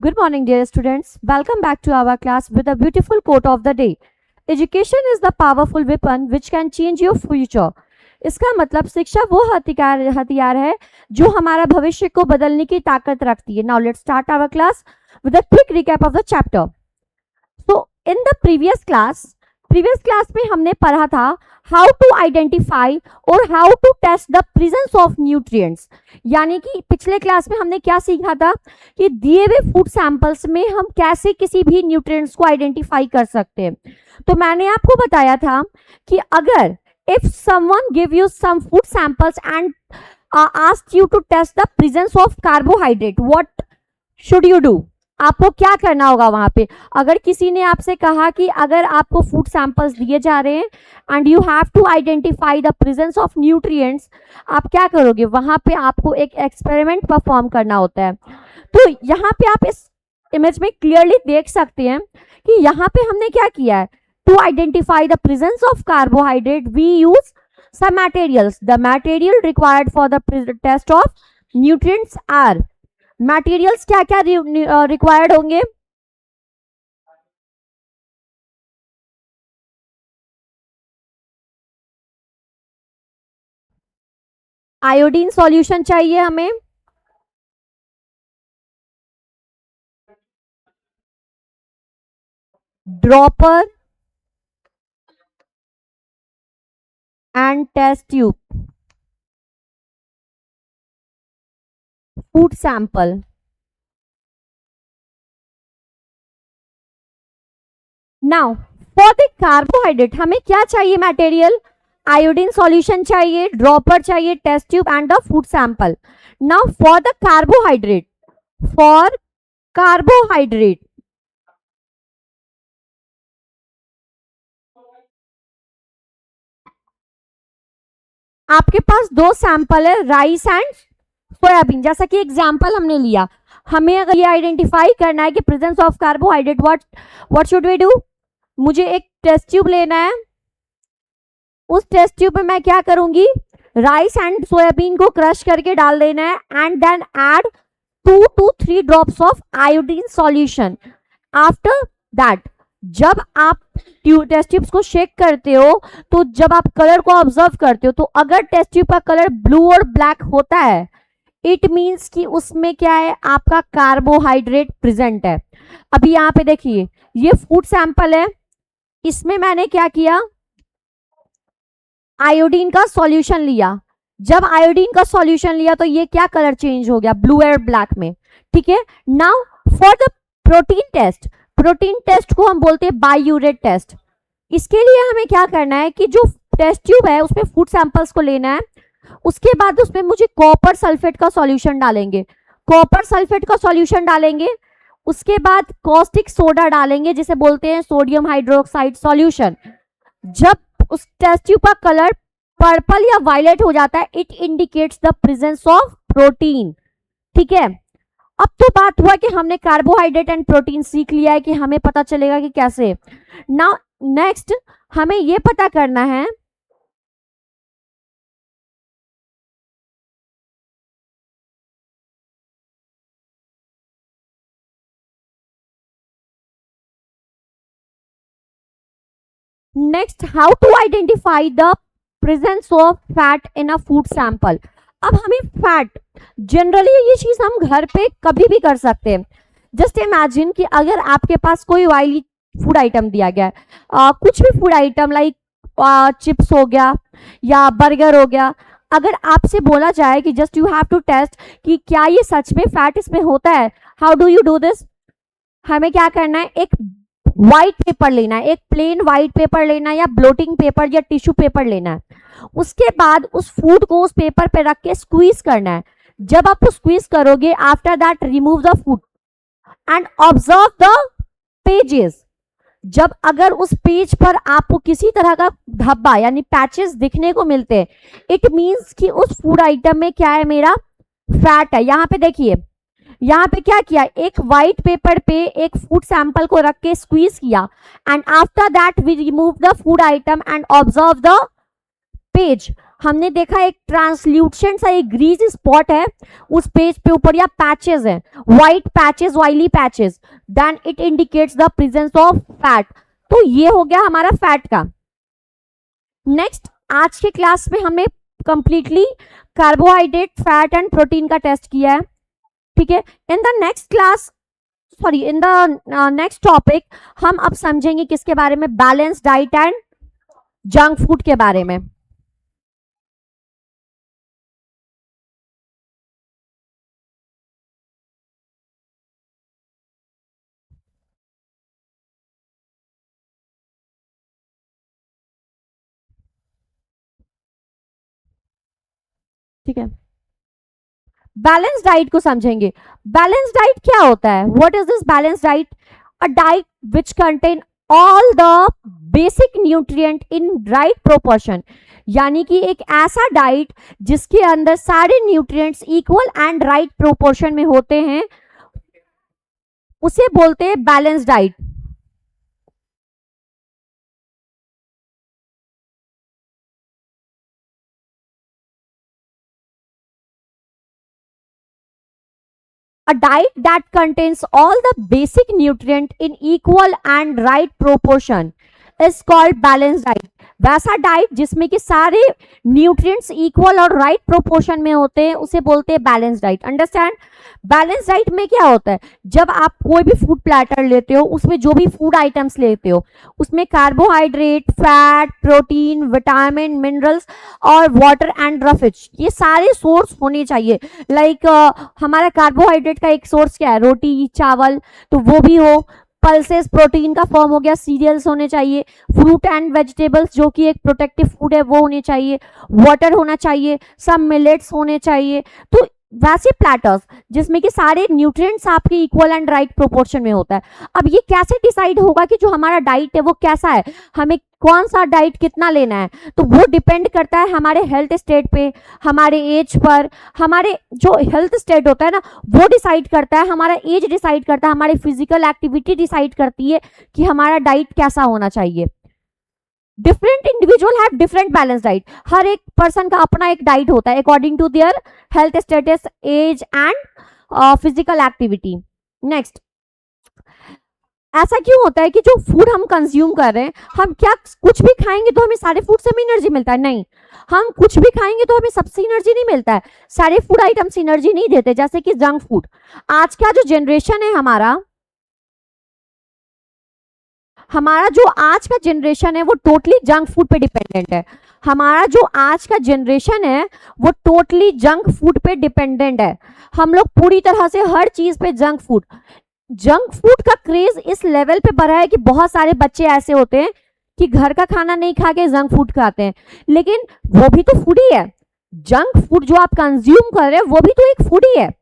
Good morning, dear students. Welcome back to our class with a beautiful quote of the day. Education is the powerful weapon which can change your future. इसका मतलब शिक्षा वो हथियार है जो हमारा भविष्य को बदलने की ताकत रखती है. Now let's start our class with a quick recap of the chapter. So in the previous class में हमने पढ़ा था how to identify और how to test the presence of nutrients. यानी कि पिछले क्लास में हमने क्या सीखा था कि दिए हुए फूड सैंपल्स में हम कैसे किसी भी न्यूट्रिएंट्स को आइडेंटिफाई कर सकते हैं. तो मैंने आपको बताया था कि अगर if someone give you some food samples and asked you to test the presence of carbohydrate, what should you do? आपको क्या करना होगा वहां पे. अगर किसी ने आपसे कहा कि अगर आपको फूड सैंपल्स दिए जा रहे हैं and you have to identify the presence of nutrients, आप क्या करोगे. वहां पे आपको एक एक्सपेरिमेंट परफॉर्म करना होता है. तो यहाँ पे आप इस इमेज में क्लियरली देख सकते हैं कि यहाँ पे हमने क्या किया है. To identify the presence of carbohydrate we use some materials. The material required for the test of nutrients are. Materials क्या क्या रिक्वायर्ड होंगे. आयोडीन सॉल्यूशन चाहिए हमें, dropper and test tube, food sample. Now for the carbohydrate हमें क्या चाहिए material. Iodine solution चाहिए, dropper चाहिए, test tube and the food sample. Now for carbohydrate आपके पास दो सैंपल है, राइस एंड सोयाबीन. जैसा कि एग्जाम्पल हमने लिया, हमें अगर ये आइडेंटिफाई करना है कि presence of carbohydrate, what should we do. मुझे एक टेस्ट ट्यूब लेना है. उस टेस्ट ट्यूब में मैं क्या करूंगी, राइस एंड सोयाबीन को क्रश करके डाल देना है and then add 2 to 3 drops of iodine solution. After that जब आप टेस्ट ट्यूब्स को शेक करते हो तो जब आप कलर को ऑब्जर्व करते हो तो अगर टेस्ट ट्यूब का कलर ब्लू और ब्लैक होता है, इट मीन्स कि उसमें क्या है, आपका कार्बोहाइड्रेट प्रेजेंट है. अभी यहाँ पे देखिए, ये फूड सैंपल है, इसमें मैंने क्या किया, आयोडीन का सॉल्यूशन लिया. जब आयोडीन का सॉल्यूशन लिया तो ये क्या कलर चेंज हो गया, ब्लू और ब्लैक में. ठीक है. Now for the protein test को हम बोलते हैं बायूरेट टेस्ट. इसके लिए हमें क्या करना है कि जो टेस्ट ट्यूब है उसमें फूड सैंपल्स को लेना है. उसके बाद उसमें मुझे कॉपर सल्फेट का सॉल्यूशन डालेंगे. उसके बाद कॉस्टिक सोडा डालेंगे जिसे बोलते हैं सोडियम हाइड्रोक्साइड सॉल्यूशन. जब उस टेस्ट ट्यूब का कलर पर्पल या वायलेट हो जाता है, it indicates the presence of protein. ठीक है. अब तो बात हुआ कि हमने कार्बोहाइड्रेट एंड प्रोटीन सीख लिया है कि हमें पता चलेगा कि कैसे. नाउ नेक्स्ट हमें यह पता करना है how to identify the presence of fat in a food sample. अब हमें फैट, जनरली ये चीज हम घर पे कभी भी कर सकते हैं. जस्ट इमेजिन कि अगर आपके पास कोई ऑयली फूड आइटम दिया गया है, कुछ भी फूड आइटम लाइक चिप्स हो गया या बर्गर हो गया, अगर आपसे बोला जाए कि just you have to test कि क्या ये सच में फैट इसमें होता है, how do you do this. हमें क्या करना है, एक व्हाइट पेपर लेना है, एक प्लेन व्हाइट पेपर लेना है या ब्लोटिंग पेपर या टिश्यू पेपर लेना है. उसके बाद उस फूड को उस पेपर पे रख के स्क्वीज करना है. जब आप स्क्वीज करोगे, after that remove the food and observe the pages. जब अगर उस पेज पर आपको किसी तरह का धब्बा यानी पैचेस दिखने को मिलते हैं, इट मींस कि उस फूड आइटम में क्या है, मेरा फैट है. यहाँ पे देखिए, यहाँ पे क्या किया, एक व्हाइट पेपर पे एक फूड सैंपल को रख के स्क्वीज किया and after that we remove the food item and observe the page. हमने देखा एक ट्रांसल्यूसेंट सा एक ग्रीस स्पॉट है उस पेज पे ऊपर, या पैचेस है, white patches, oily patches, then it indicates the presence of fat. तो ये हो गया हमारा फैट का। नेक्स्ट, आज के क्लास में हमने completely carbohydrate, fat and protein का टेस्ट किया है, ठीक है। In the next class, sorry in the next topic हम अब समझेंगे किसके बारे में, balance diet and junk food के बारे में। ठीक है, बैलेंस डाइट को समझेंगे। बैलेंस डाइट क्या होता है, what is this balance diet? A diet which contain all the basic nutrient in right proportion, यानी कि एक ऐसा डाइट जिसके अंदर सारे nutrients equal and right proportion में होते हैं, उसे बोलते हैं balance diet. A diet that contains all the basic nutrient in equal and right proportion is called balanced diet। वैसा डाइट जिसमें कि सारे न्यूट्रिएंट्स इक्वल और राइट प्रोपोर्शन में होते हैं उसे बोलते हैं balance diet. Understand? Balance diet में क्या होता है, जब आप कोई भी फूड प्लेटर लेते हो उसमें जो भी फूड आइटम्स लेते हो उसमें carbohydrate, fat, protein, vitamin, minerals और वाटर एंड रफिज, ये सारे सोर्स होने चाहिए। लाइक हमारा कार्बोहाइड्रेट का एक सोर्स क्या है, रोटी, चावल, तो वो भी हो। पल्सेस प्रोटीन का फॉर्म हो गया, सीरियल्स होने चाहिए। फ्रूट एंड वेजिटेबल्स जो कि एक प्रोटेक्टिव फूड है वो होने चाहिए। वाटर होना चाहिए, सब मिलेट्स होने चाहिए। तो वैसे प्लेटर्स जिसमें कि सारे न्यूट्रिएंट्स आपके इक्वल एंड राइट प्रोपोर्शन में होता है। अब ये कैसे डिसाइड होगा कि जो हमारा डाइट है वो कैसा है, हमें कौन सा डाइट कितना लेना है, तो वो डिपेंड करता है हमारे हेल्थ स्टेट पे, हमारे एज पर। हमारे जो हेल्थ स्टेट होता है ना वो डिसाइड करता है, हमारा एज डिसाइड करता है, हमारी फिजिकल एक्टिविटी डिसाइड करती है कि हमारा डाइट कैसा होना चाहिए। Different individual have different balance diet, हर एक पर्सन का अपना एक डाइट होता है according to their health status, age and physical activity. Next, ऐसा क्यों होता है कि जो फूड हम कंज्यूम कर रहे हैं, हम क्या कुछ भी खाएंगे तो हमें सारे फूड से भी एनर्जी मिलता है? नहीं, हम कुछ भी खाएंगे तो हमें सबसे एनर्जी नहीं मिलता है, सारे फूड आइटम्स एनर्जी नहीं देते। जैसे कि जंक फूड, आज का जो जनरेशन है हमारा जो आज का जनरेशन है वो टोटली जंक फूड पे डिपेंडेंट है। हमारा जो आज का जनरेशन है वो टोटली जंक फूड पे डिपेंडेंट है। हम लोग पूरी तरह से हर चीज पे जंक फूड का क्रेज इस लेवल पे बढ़ा है कि बहुत सारे बच्चे ऐसे होते हैं कि घर का खाना नहीं खा के जंक फूड खाते हैं, लेकिन वो भी तो फूड ही है। जंक फूड जो आप कंज्यूम कर रहे हैं वो भी तो एक फूड ही है।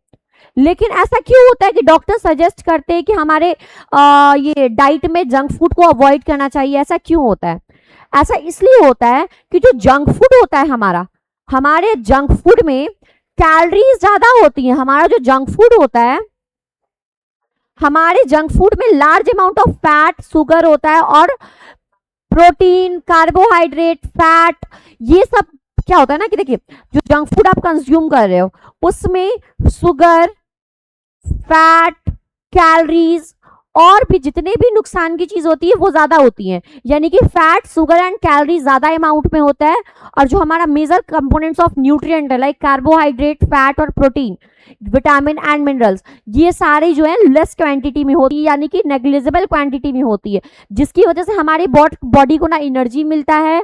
लेकिन ऐसा क्यों होता है कि डॉक्टर सजेस्ट करते हैं कि हमारे ये डाइट में जंक फूड को अवॉइड करना चाहिए? ऐसा क्यों होता है? ऐसा इसलिए होता है कि जो जंक फूड होता है हमारे जंक फूड में कैलोरीज ज्यादा होती हैं। हमारा जो जंक फूड होता है, हमारे जंक फूड में large amount of fat, sugar होता है, और प्रोटीन, कार्बोहाइड्रेट, फैट, ये सब क्या होता है ना कि देखिए जो जंक फूड आप कंज्यूम कर रहे हो उसमें शुगर, फैट, कैलोरीज और भी जितने भी नुकसान की चीज होती है वो ज्यादा होती हैं। यानी कि फैट, शुगर एंड कैलोरीज ज्यादा अमाउंट में होता है, और जो हमारा मेजर कंपोनेंट्स ऑफ न्यूट्रिएंट है लाइक कार्बोहाइड्रेट, फैट और प्रोटीन, विटामिन एंड मिनरल्स, ये सारे जो है लेस क्वांटिटी में होती है, यानी कि नेग्लिजिबल क्वांटिटी में होती है, जिसकी वजह से हमारी बॉडी को ना एनर्जी मिलता है,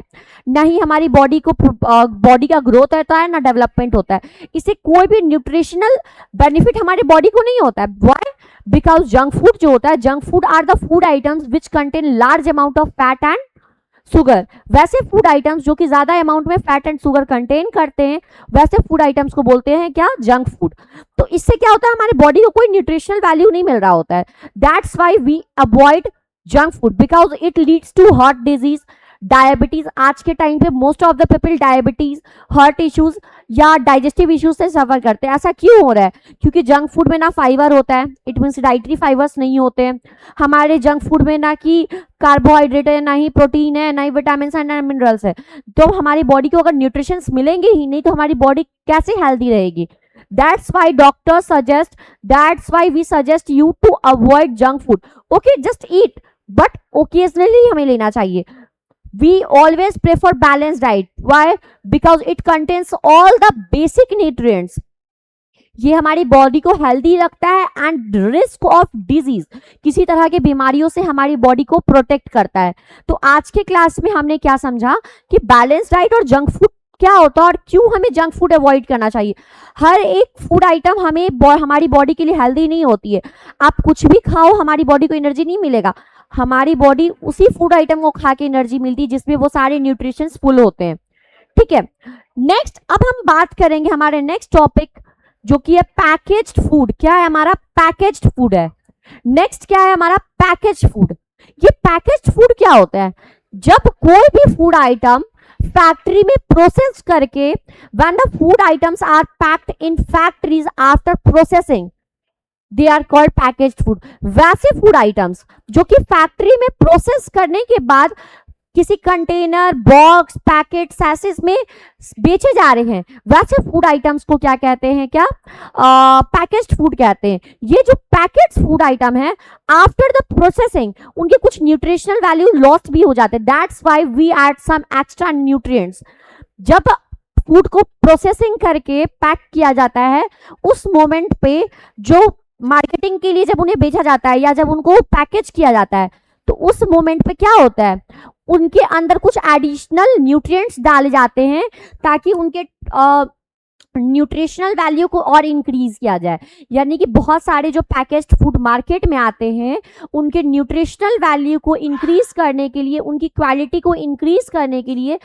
ना ही हमारी बॉडी का ग्रोथ होता है, ना डेवलपमेंट होता है। इससे कोई भी न्यूट्रिशनल बेनिफिट हमारी बॉडी को नहीं होता है। व्हाई? बिकॉज जंक फूड जो होता है, junk food are the food items which contain large amount of fat and sugar. वैसे फूड आइटम्स जो कि ज्यादा अमाउंट में फैट एंड शुगर कंटेन करते हैं, वैसे फूड आइटम्स को बोलते हैं क्या? Junk food. तो इससे क्या होता है, हमारी बॉडी को कोई न्यूट्रिशनल वैल्यू नहीं मिल रहा होता है। That's why we avoid junk food because it leads to heart disease, diabetes. आज के टाइम पे most of the people diabetes, heart issues, या डाइजेस्टिव इश्यूज से सफर करते हैं। ऐसा क्यों हो रहा है? क्योंकि जंक फूड में ना फाइबर होता है, इट मीन्स डाइटरी फाइबर्स नहीं होते हैं हमारे जंक फूड में, ना कि कार्बोहाइड्रेट है, ना ही प्रोटीन है, ना ही विटामिन एंड मिनरल्स है। तो हमारी बॉडी को अगर न्यूट्रिशंस मिलेंगे ही नहीं तो हमारी बॉडी कैसे हेल्दी रहेगी? That's why doctors suggest, that's why we suggest you to avoid junk food. Okay, just eat, but occasionally हमें लेना चाहिए. We always prefer balanced diet. Why? Because it contains all the basic nutrients. ये हमारी body को healthy रखता है and risk of disease, किसी तरह के बीमारियों से हमारी बॉडी को प्रोटेक्ट करता है। तो आज के क्लास में हमने क्या समझा कि बैलेंस डाइट और जंक फूड क्या होता है और क्यों हमें जंक फूड अवॉइड करना चाहिए। हर एक फूड आइटम हमारी बॉडी के लिए हेल्दी नहीं होती है। आप कुछ भी खाओ, हमारी बॉडी को एनर्जी नहीं मिलेगा। हमारी बॉडी उसी फूड आइटम को खा के एनर्जी मिलती है जिसमें वो सारे न्यूट्रिशंस फुल होते हैं। ठीक है, नेक्स्ट अब हम बात करेंगे हमारे नेक्स्ट टॉपिक जो कि है पैकेज्ड फूड। क्या है हमारा? पैकेज्ड फूड है। नेक्स्ट क्या है हमारा? Packaged food. ये पैकेज्ड फूड क्या होता है? जब कोई भी फूड आइटम फैक्ट्री में प्रोसेस करके, when the food items are packed in factories after processing, they are called packaged food. वैसे फूड आइटम्स जो कि फैक्ट्री में प्रोसेस करने के बाद किसी कंटेनर, बॉक्स, पैकेट, सैशेस में बेचे जा रहे हैं, वैसे फूड आइटम्स को क्या कहते हैं? क्या पैकेज्ड फूड कहते हैं। ये जो पैकेज्ड फूड आइटम है, आफ्टर द प्रोसेसिंग उनके कुछ न्यूट्रिशनल वैल्यू लॉस्ट भी हो जाते हैं। That's why we add some extra nutrients. जब फूड को प्रोसेसिंग करके पैक किया जाता है, उस मोमेंट पे जो मार्केटिंग के लिए जब उन्हें बेचा जाता है या जब उनको पैकेज किया जाता है, तो उस मोमेंट पे क्या होता है? उनके अंदर कुछ एडिशनल न्यूट्रिएंट्स डाले जाते हैं ताकि उनके न्यूट्रिशनल वैल्यू को और इंक्रीज किया जाए। यानी कि बहुत सारे जो पैकेज्ड फूड मार्केट में आते हैं, उनके न्यूट्रिशनल वैल्यू को इंक्रीज करने के लिए, उनकी क्वालिटी को इंक्रीज करने के लिए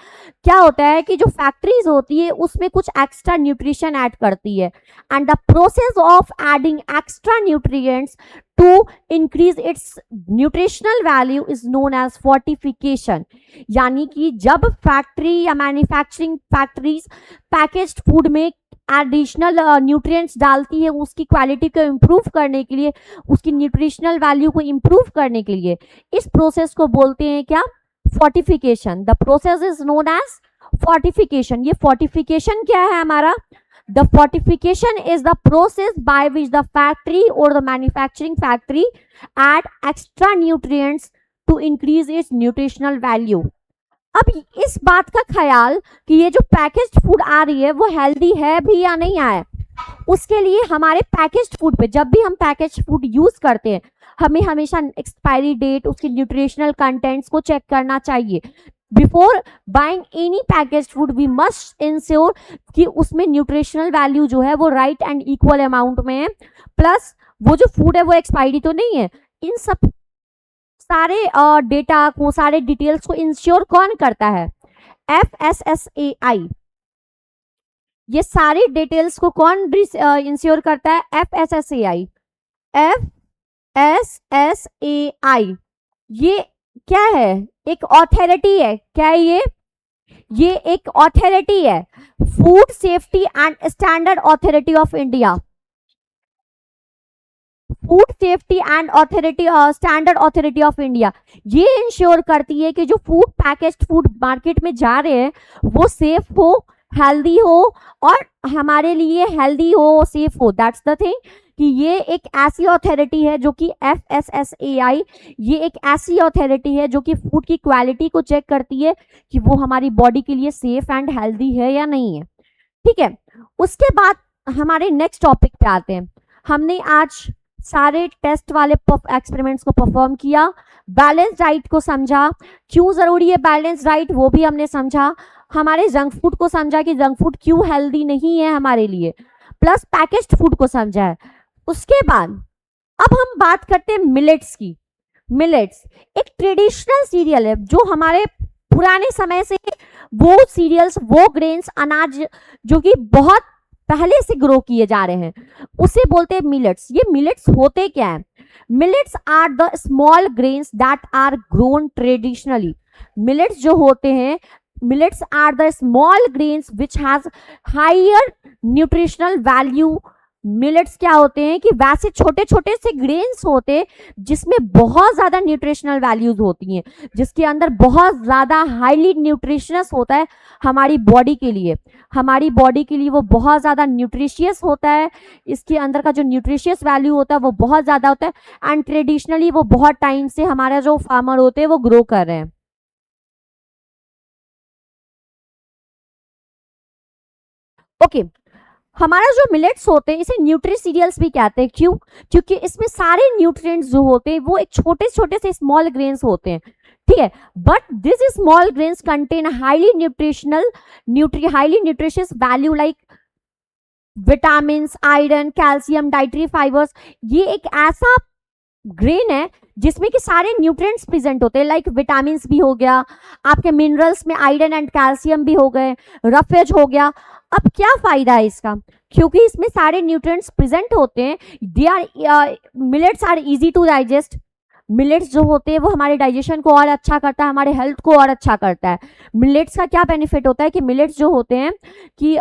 क्या होता है कि जो फैक्ट्रीज होती है उसमें कुछ एक्स्ट्रा न्यूट्रिशन ऐड करती है। And the process of adding extra nutrients to increase its nutritional value is known as fortification. यानी कि जब फैक्ट्री या मैन्युफैक्चरिंग फैक्ट्रीज पैकेज्ड फूड में एडिशनल न्यूट्रिएंट्स डालती है उसकी क्वालिटी को इम्प्रूव करने के लिए, उसकी न्यूट्रिशनल वैल्यू को इम्प्रूव करने के लिए, इस प्रोसेस को बोलते हैं क्या? Fortification. The process is known as fortification. ये फोर्टिफिकेशन क्या है हमारा? The fortification is the process by which the factory or the manufacturing factory add extra nutrients to increase its nutritional value. अब इस बात का ख्याल कि ये जो पैकेज्ड फूड आ रही है वो हेल्दी है भी या नहीं है, उसके लिए हमारे पैकेज्ड फूड पे, जब भी हम पैकेज्ड फूड यूज करते हैं, हमें हमेशा एक्सपायरी डेट, उसके न्यूट्रिशनल कंटेंट्स को चेक करना चाहिए। Before buying any packaged food we must ensure कि उसमें न्यूट्रिशनल वैल्यू जो है वो राइट एंड इक्वल अमाउंट में है, प्लस वो जो फूड है वो एक्सपायरी तो नहीं है। इन सब सारे डेटा को, सारे डिटेल्स को इंश्योर कौन करता है? FSSAI। ये सारी डिटेल्स को कौन इंश्योर करता है? FSSAI। FSSAI ये क्या है? एक ऑथोरिटी है। क्या है ये एक ऑथोरिटी है, food safety and standard authority of India. Food safety and authority, standard authority of India ये इंश्योर करती है कि जो फूड, पैकेज्ड फूड मार्केट में जा रहे हैं वो सेफ हो, हेल्दी हो और हमारे लिए हेल्दी हो, सेफ हो। दैट्स द थिंग कि ये एक ऐसी अथॉरिटी है जो कि FSSAI, ये एक ऐसी अथॉरिटी है जो कि फूड की क्वालिटी को चेक करती है कि वो हमारी बॉडी के लिए सेफ एंड हेल्दी है या नहीं है। ठीक है, उसके बाद हमारे नेक्स्ट टॉपिक पे आते हैं। हमने आज सारे टेस्ट वाले एक्सपेरिमेंट्स को परफॉर्म किया, बैलेंस डाइट को समझा, क्यों जरूरी है बैलेंस डाइट वो भी हमने समझा, हमारे जंक फूड को समझा कि जंक फूड क्यों हेल्दी नहीं है हमारे लिए, प्लस पैकेज्ड फूड को समझा है। उसके बाद अब हम बात करते हैं मिलेट्स की। मिलेट्स एक ट्रेडिशनल सीरियल है जो हमारे पुराने समय से वो सीरियल्स, वो ग्रेन्स, अनाज जो कि बहुत पहले से ग्रो किए जा रहे हैं, उसे बोलते हैं मिलेट्स। ये मिलेट्स होते क्या है? Millets are the small grains that are grown traditionally. Millets जो होते हैं millets are the small grains which has higher nutritional value. Millets क्या होते हैं कि वैसे छोटे छोटे से ग्रेन्स होते हैं जिसमें बहुत ज्यादा न्यूट्रिशनल वैल्यूज होती हैं, जिसके अंदर बहुत ज्यादा हाईली न्यूट्रिशनस होता है हमारी बॉडी के लिए। हमारी बॉडी के लिए वो बहुत ज्यादा न्यूट्रिशियस होता है, इसके अंदर का जो न्यूट्रिशियस वैल्यू होता है वो बहुत ज्यादा होता है। एंड ट्रेडिशनली वो बहुत टाइम से हमारा जो फार्मर होते हैं वो ग्रो कर रहे हैं। ओके हमारा जो मिलेट्स होते हैं इसे न्यूट्री सीरियल्स भी कहते हैं। क्यों? क्योंकि इसमें सारे न्यूट्रिएंट्स जो होते हैं वो एक छोटे छोटे से स्मॉल ग्रेन्स होते हैं, ठीक है। But this small grains contain highly nutritious value like vitamin, iron, calcium, dietary fibres. ये एक ऐसा ग्रेन है जिसमें कि सारे न्यूट्रिएंट्स प्रेजेंट होते हैं, लाइक विटामिन भी हो गया, आपके मिनरल्स में आयरन एंड कैल्शियम भी हो गए, रफेज हो गया। अब क्या फायदा है इसका? क्योंकि इसमें सारे न्यूट्रिएंट्स प्रेजेंट होते हैं, they are millets are easy to digest. Millets जो होते हैं वो हमारे डाइजेशन को और अच्छा करता है, हमारे हेल्थ को और अच्छा करता है। मिलेट्स का क्या बेनिफिट होता है कि मिलेट्स जो होते हैं कि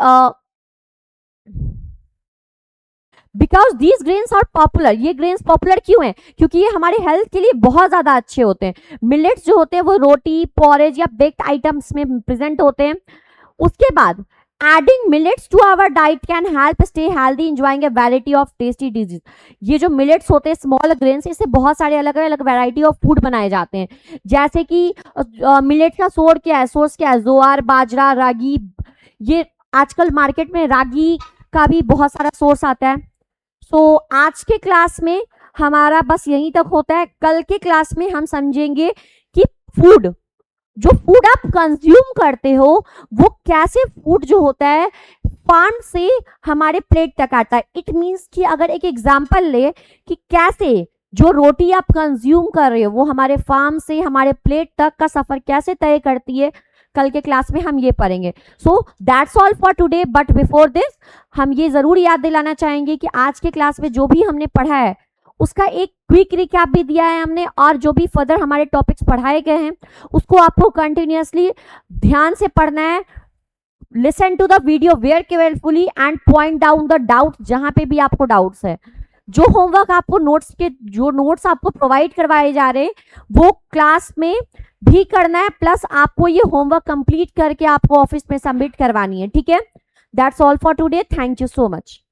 because these grains are popular, ये ग्रेन्स पॉपुलर क्यों हैं? क्योंकि ये हमारे हेल्थ के लिए बहुत ज्यादा अच्छे होते हैं। मिलेट्स जो होते हैं वो रोटी, पॉरेज या बेक्ड आइटम्स में प्रेजेंट होते हैं। उसके बाद adding millets to our diet can help stay healthy, enjoying a variety of tasty dishes. ये जो मिलेट्स होते हैं स्मॉल ग्रेन्स, इससे बहुत सारे अलग अलग वैरायटी ऑफ फूड बनाए जाते हैं। जैसे कि मिलेट्स का सोर्स क्या है? ज्वार, बाजरा, रागी। ये आजकल मार्केट में रागी का भी बहुत सारा सोर्स आता है। सो आज के क्लास में हमारा बस यहीं तक होता है। कल के क्लास में हम समझेंगे कि फूड, जो फूड आप कंज्यूम करते हो वो कैसे फूड जो होता है फार्म से हमारे प्लेट तक आता है। इट मीन्स कि अगर एक एग्जांपल ले कि कैसे जो रोटी आप कंज्यूम कर रहे हो वो हमारे फार्म से हमारे प्लेट तक का सफर कैसे तय करती है, कल के क्लास में हम ये पढ़ेंगे। So that's all for today. But before this हम ये जरूर याद दिलाना चाहेंगे कि आज के क्लास में जो भी हमने पढ़ा है उसका एक क्विक रिकैप भी दिया है हमने, और जो भी फर्दर हमारे टॉपिक्स पढ़ाए गए हैं उसको आपको कंटिन्यूअसली ध्यान से पढ़ना है। Listen to the video where carefully and point down the doubt जहां पे भी आपको डाउट्स है। जो होमवर्क आपको जो नोट्स आपको प्रोवाइड करवाए जा रहे हैं वो क्लास में भी करना है, प्लस आपको ये होमवर्क कंप्लीट करके आपको ऑफिस में सबमिट करवानी है, ठीक है। That's all for today. Thank you so much.